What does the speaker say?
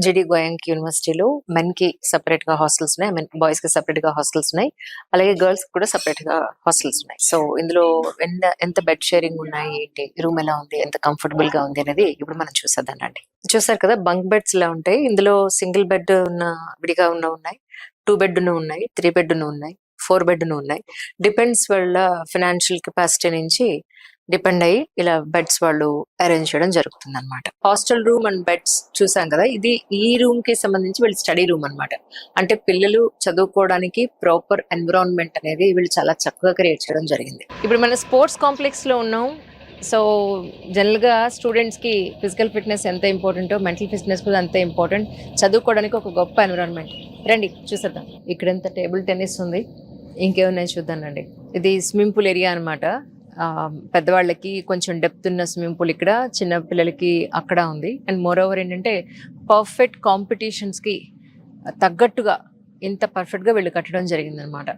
GD గోయంక్ యూనివర్సిటీలో men కి separate గా హాస్టల్స్ ఉన్నాయి. ఐ మీన్ బాయ్స్ కి సెపరేట్ గా హాస్టల్స్ ఉన్నాయి. అలాగే గర్ల్స్ కి కూడా సెపరేట్ గా హాస్టల్స్ ఉన్నాయి. సో ఇందులో ఎంత బెడ్ షేరింగ్ ఉన్నాయి, ఏంటి రూమ్ ఎలా ఉంది, ఎంత కంఫర్టబుల్ గా ఉంది అనేది ఇప్పుడు మనం చూసేద్దాం రండి. చూసారు కదా, బంక్ బెడ్స్ ఇలా ఉంటాయి. ఇందులో సింగిల్ బెడ్ ఉన్న విడిగా ఉన్నాయి, 2 బెడ్ ఉన్నాయి, 3 బెడ్ ఉన్నాయి, 4 బెడ్ ఉన్నాయి. డిపెండ్స్ వాళ్ళ ఫినాన్షియల్ కెపాసిటీ నుంచి డిపెండ్ అయ్యి ఇలా బెడ్స్ వాళ్ళు అరేంజ్ చేయడం జరుగుతుంది అనమాట. హాస్టల్ రూమ్ అండ్ బెడ్స్ చూసాం కదా, ఇది ఈ రూమ్ కి సంబంధించి వీళ్ళ స్టడీ రూమ్ అన్నమాట. అంటే పిల్లలు చదువుకోవడానికి ప్రాపర్ ఎన్విరాన్మెంట్ అనేది వీళ్ళు చాలా చక్కగా క్రియేట్ చేయడం జరిగింది. ఇప్పుడు మన స్పోర్ట్స్ కాంప్లెక్స్ లో ఉన్నాం. సో జనరల్గా స్టూడెంట్స్కి ఫిజికల్ ఫిట్నెస్ ఎంత ఇంపార్టెంటో మెంటల్ ఫిట్నెస్ కూడా అంతే ఇంపార్టెంట్. చదువుకోవడానికి ఒక గొప్ప ఎన్విరాన్మెంట్. రండి చూసేద్దాం. ఇక్కడ ఎంత టేబుల్ టెన్నిస్ ఉంది, ఇంకేమున్నాయి చూద్దానండి. ఇది స్విమ్మింగ్ పూల్ ఏరియా అనమాట. పెద్దవాళ్ళకి కొంచెం డెప్త్ ఉన్న స్విమ్మింగ్ పూల్ ఇక్కడ, చిన్న పిల్లలకి అక్కడ ఉంది. అండ్ మోర్ ఓవర్ ఏంటంటే పర్ఫెక్ట్ కాంపిటీషన్స్కి తగ్గట్టుగా ఇంత పర్ఫెక్ట్గా వీళ్ళు కట్టడం జరిగిందనమాట.